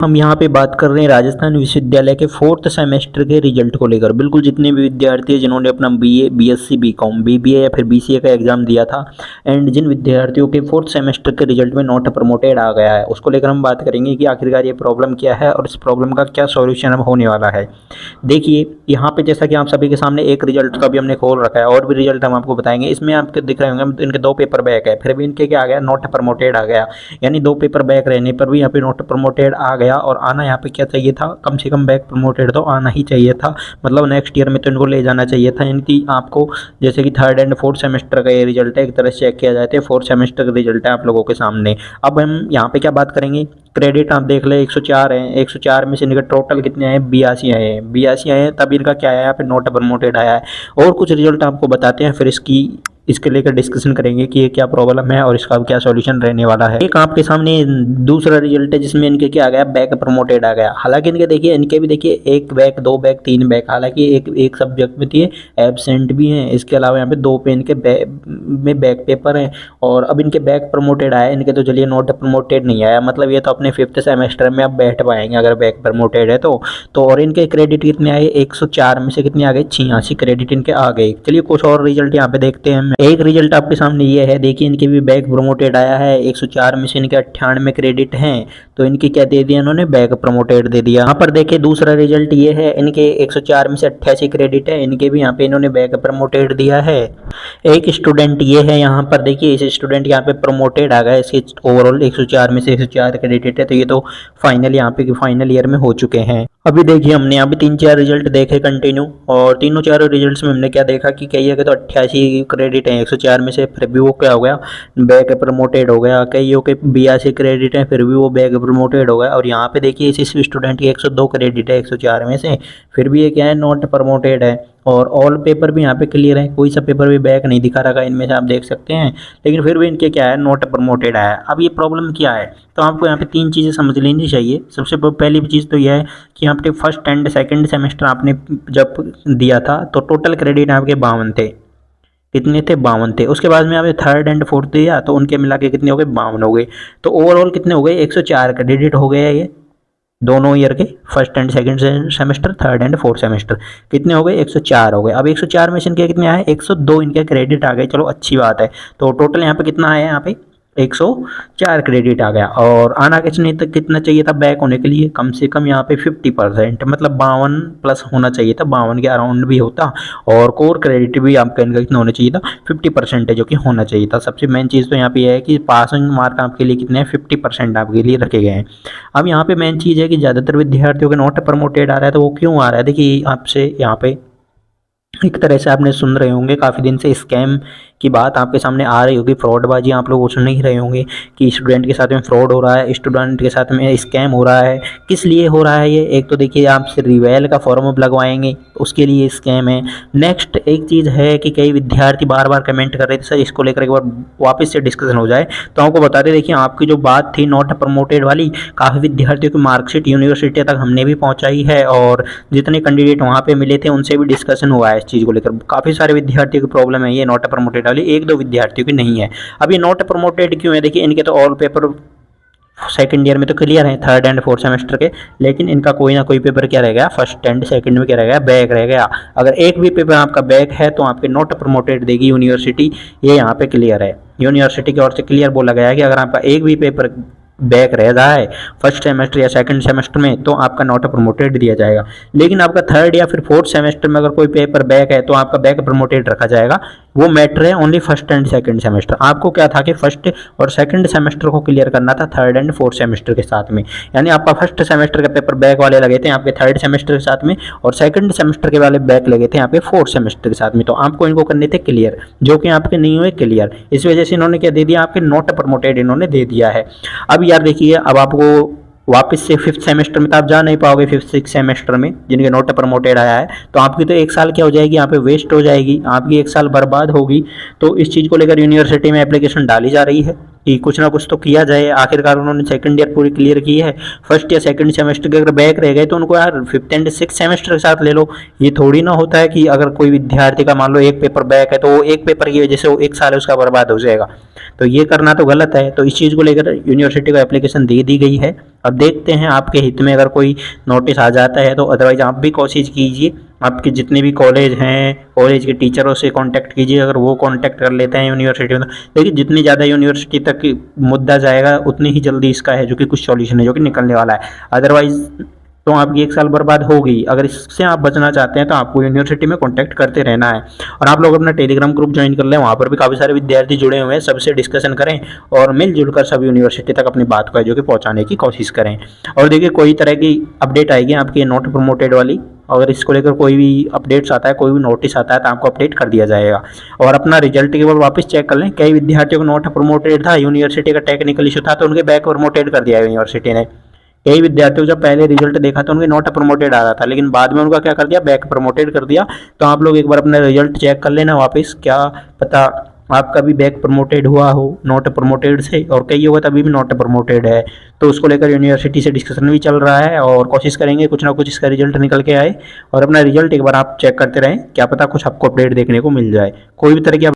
हम यहाँ पे बात कर रहे हैं राजस्थान विश्वविद्यालय के 4th सेमेस्टर के रिजल्ट को लेकर। बिल्कुल जितने भी विद्यार्थी हैं जिन्होंने अपना बीए, बीएससी, बीकॉम, बीबीए या फिर बीसीए का एग्जाम दिया था एंड जिन विद्यार्थियों के 4th सेमेस्टर के रिजल्ट में नॉट प्रमोटेड आ गया है, उसको लेकर हम बात करेंगे कि आखिरकार ये प्रॉब्लम क्या है और इस प्रॉब्लम का क्या सॉल्यूशन अब होने वाला है। देखिए यहाँ पे जैसा कि आप सभी के सामने एक रिजल्ट का भी हमने खोल रखा है और भी रिजल्ट हम आपको बताएंगे। इसमें आपको दिख रहे होंगे इनके 2 पेपर बैक है, फिर भी इनके क्या आ गया, नॉट प्रमोटेड आ गया। यानी 2 पेपर बैक रहने पर भी यहाँ पे नॉट प्रमोटेड आ गया और आना यहाँ पे क्या चाहिए था, कम से कम बैक प्रमोटेड तो आना ही चाहिए था। मतलब नेक्स्ट ईयर में तो इनको ले जाना चाहिए था। इनकी आपको जैसे कि 3rd एंड 4th सेमेस्टर का ये रिजल्ट है, एक तरह से चेक किया जाए तो 4th सेमेस्टर का रिजल्ट है आप लोगों के सामने। अब हम यहाँ पे क्या बात करेंगे, क्रेडिट आप देख ले 104 है, 104 में से इनके टोटल कितने आए, 82 आए हैं, 82 आए हैं, तब इनका क्या आया, यहाँ पे नॉट प्रमोटेड आया है। और कुछ रिजल्ट आपको बताते हैं, फिर इसके लेकर डिस्कशन करेंगे कि ये क्या प्रॉब्लम है और इसका क्या सॉल्यूशन रहने वाला है। एक आपके सामने दूसरा रिजल्ट है जिसमें इनके क्या आ गया, बैक प्रमोटेड आ गया। हालांकि इनके देखिए, इनके भी देखिए 1 बैक, 2 बैक, 3 बैक, हालांकि एक सब्जेक्ट में थी एब्सेंट भी हैं। इसके अलावा यहाँ पे 2 पे इनके बैक पेपर हैं और अब इनके बैक प्रमोटेड आया, इनके तो चलिए नॉट प्रमोटेड नहीं आया। मतलब ये तो अपने 5th सेमेस्टर में अब बैठ पाएंगे अगर बैक प्रमोटेड है तो। और इनके क्रेडिट कितने आए, 104 में से कितने आ गए, 86 क्रेडिट इनके आ गए। चलिए कुछ और रिजल्ट यहाँ पे देखते हैं। एक रिजल्ट आपके सामने ये है, देखिए इनके भी बैक प्रमोटेड आया है। 104 में से इनके 98 क्रेडिट हैं, तो इनके क्या दे दिया इन्होंने, बैक प्रमोटेड दे दिया। यहाँ पर देखिए दूसरा रिजल्ट ये है, इनके 104 में से 88 क्रेडिट है, इनके भी यहाँ पे इन्होंने बैक प्रमोटेड दिया है। एक स्टूडेंट ये है, यहाँ पर देखिए इस स्टूडेंट यहाँ पे प्रमोटेड आ गया, इसके ओवरऑल 104 में से 104 क्रेडिट है, तो ये तो फाइनल यहाँ पे फाइनल ईयर में हो चुके हैं। अभी देखिए हमने यहाँ पे 3-4 रिजल्ट देखे कंटिन्यू और तीनों चारों रिजल्ट्स में हमने क्या देखा कि कई के तो 88 क्रेडिट हैं 104 में से, फिर भी वो क्या हो गया, बैक प्रमोटेड हो गया। कईयों के 82 क्रेडिट हैं, फिर भी वो बैक प्रमोटेड हो गया। और यहाँ पे देखिए इस स्टूडेंट की 102 क्रेडिट है 104 में से, फिर भी ये क्या है, नॉट प्रमोटेड है। और ऑल पेपर भी यहाँ पे क्लियर है, कोई सा पेपर भी बैक नहीं दिखा रखा इनमें से, आप देख सकते हैं। लेकिन फिर भी इनके क्या है, नॉट प्रमोटेड आया। अब ये प्रॉब्लम क्या है, तो आपको यहाँ पे 3 चीज़ें समझ लेनी चाहिए। सबसे पहली चीज़ तो यह है कि यहाँ पे 1st एंड 2nd सेमेस्टर आपने जब दिया था तो टोटल क्रेडिट आपके 52 थे। कितने थे, 52 थे। उसके बाद में आपने 3rd एंड 4th दिया तो उनके मिला के कितने हो गए, 52 हो गए। तो ओवरऑल कितने हो गए, 104 क्रेडिट हो गए। ये दोनों ईयर के 1st and 2nd semester, 3rd and 4th semester कितने हो गए, 104 हो गए। अब 104 में से इनके कितने आए, 102 इनके क्रेडिट आ गए। चलो अच्छी बात है। तो टोटल यहाँ पे कितना आया, यहाँ पे 104 क्रेडिट आ गया। और आना कितने तक कितना चाहिए था बैक होने के लिए, कम से कम यहाँ पे 50%, मतलब 52 प्लस होना चाहिए था, 52 के अराउंड भी होता। और कोर क्रेडिट भी आपका इनका कितना होना चाहिए था, 50% है, जो कि होना चाहिए था। सबसे मेन चीज़ तो यहाँ पे यह है कि पासिंग मार्क आपके लिए कितने हैं, 50% आपके लिए रखे गए हैं। अब यहाँ पे मेन चीज़ है कि ज़्यादातर विद्यार्थियों के नॉट प्रमोटेड आ रहा है, तो वो क्यों आ रहा है। देखिए आपसे यहाँ पे एक तरह से आपने सुन रहे होंगे काफ़ी दिन से स्कैम की बात आपके सामने आ रही होगी, फ्रॉडबाजी आप लोग सुन ही रहे होंगे कि स्टूडेंट के साथ में फ्रॉड हो रहा है, स्टूडेंट के साथ में स्कैम हो रहा है। किस लिए हो रहा है ये, एक तो देखिए आपसे रिवेल का फॉर्म अप लगवाएंगे, उसके लिए स्कैम है। नेक्स्ट एक चीज़ है कि कई विद्यार्थी बार बार कमेंट कर रहे थे, सर इसको लेकर एक बार वापस से डिस्कशन हो जाए। तो आपको बता दें, देखिए आपकी जो बात थी नॉट प्रमोटेड वाली, काफ़ी विद्यार्थियों की मार्कशीट यूनिवर्सिटी तक हमने भी पहुँचाई है और जितने कैंडिडेट वहाँ पर मिले थे उनसे भी डिस्कशन हुआ है इस चीज़ को लेकर। काफ़ी सारे विद्यार्थियों की प्रॉब्लम है ये नॉट प्रमोटेड वाली, 1-2 विद्यार्थियों की नहीं है। अब ये नॉट प्रमोटेड क्यों है, देखिए इनके तो ऑल पेपर 2nd ईयर में तो क्लियर है, 3rd एंड 4th सेमेस्टर के, लेकिन इनका कोई ना कोई पेपर क्या रह गया, 1st एंड 2nd में क्या रह गया, बैक रह गया। अगर एक भी पेपर आपका बैक है तो आपके नॉट प्रमोटेड देगी यूनिवर्सिटी, ये यहाँ पे क्लियर है। यूनिवर्सिटी की ओर से क्लियर बोला गया है कि अगर आपका एक भी पेपर बैक रह रहा है 1st सेमेस्टर या 2nd सेमेस्टर में तो आपका नॉट प्रमोटेड दिया जाएगा। लेकिन आपका 3rd या फिर 4th सेमेस्टर में अगर कोई पेपर बैक है तो आपका बैक प्रमोटेड रखा जाएगा। वो मैटर है only 1st and 2nd semester. आपको क्या था कि 1st और 2nd सेमेस्टर को क्लियर करना था 3rd एंड 4th सेमेस्टर के साथ में। यानी आपका 1st सेमेस्टर के पेपर बैक वाले लगे थे आपके 3rd सेमेस्टर के साथ में और 2nd सेमेस्टर के वाले बैक लगे थे यहाँ पे 4th सेमेस्टर के साथ में। तो आपको इनको करने थे क्लियर, जो कि आपके नहीं हुए क्लियर। इस वजह से इन्होंने क्या दे दिया, आपके नॉट प्रमोटेड इन्होंने दे दिया है। अब यार देखिए, अब आपको वापस से 5th सेमेस्टर में तो आप जा नहीं पाओगे, 5th 6th सेमेस्टर में जिनके नॉट प्रमोटेड आया है, तो आपकी तो 1 साल क्या हो जाएगी, यहाँ पे वेस्ट हो जाएगी, आपकी 1 साल बर्बाद होगी। तो इस चीज़ को लेकर यूनिवर्सिटी में एप्लीकेशन डाली जा रही है कि कुछ ना कुछ तो किया जाए। आखिरकार उन्होंने सेकंड ईयर पूरी क्लियर की है, फर्स्ट या सेकंड सेमेस्टर के अगर बैक रह गए तो उनको यार फिफ्थ एंड सिक्स सेमेस्टर के साथ ले लो। ये थोड़ी ना होता है कि अगर कोई विद्यार्थी का मान लो एक पेपर बैक है तो वो एक पेपर की वजह से वो एक साल उसका बर्बाद हो जाएगा, तो ये करना तो गलत है। तो इस चीज़ को लेकर यूनिवर्सिटी को एप्लीकेशन दे दी गई है। अब देखते हैं आपके हित में अगर कोई नोटिस आ जाता है तो, अदरवाइज आप भी कोशिश कीजिए, आपके जितने भी कॉलेज हैं कॉलेज के टीचरों से कांटेक्ट कीजिए, अगर वो कांटेक्ट कर लेते हैं यूनिवर्सिटी में। देखिए जितनी ज़्यादा यूनिवर्सिटी तक मुद्दा जाएगा उतनी ही जल्दी इसका है जो कि कुछ सॉल्यूशन है जो कि निकलने वाला है। अदरवाइज तो आपकी एक साल बर्बाद हो गई। अगर इससे आप बचना चाहते हैं तो आपको यूनिवर्सिटी में कांटेक्ट करते रहना है। और आप लोग अपना टेलीग्राम ग्रुप ज्वाइन कर लें, वहाँ पर भी काफ़ी सारे विद्यार्थी जुड़े हुए हैं, सबसे डिस्कशन करें और मिलजुल कर सब यूनिवर्सिटी तक अपनी बात को है जो कि पहुँचाने की कोशिश करें। और देखिए कोई तरह की अपडेट आएगी आपकी नॉट प्रमोटेड वाली, अगर इसको लेकर कोई भी अपडेट्स आता है, कोई भी नोटिस आता है तो आपको अपडेट कर दिया जाएगा। और अपना रिजल्ट के बाद वापस चेक कर लें, कई विद्यार्थियों को नॉट प्रमोटेड था, यूनिवर्सिटी का टेक्निकल इशू था तो उनके बैक प्रमोटेड कर दिया यूनिवर्सिटी ने। कई विद्यार्थियों जब पहले रिजल्ट देखा तो उनके नॉट प्रमोटेड आ रहा था, लेकिन बाद में उनका क्या कर दिया, बैक प्रमोटेड कर दिया। तो आप लोग एक बार अपना रिजल्ट चेक कर लेना वापस, क्या पता आपका भी बैक प्रमोटेड हुआ हो नॉट प्रमोटेड से, और कई होगा तभी भी नॉट प्रमोटेड है। तो उसको लेकर यूनिवर्सिटी से डिस्कशन भी चल रहा है और कोशिश करेंगे कुछ ना कुछ इसका रिजल्ट निकल के आए। और अपना रिजल्ट एक बार आप चेक करते रहें, क्या पता कुछ आपको अपडेट देखने को मिल जाए। कोई भी तरह की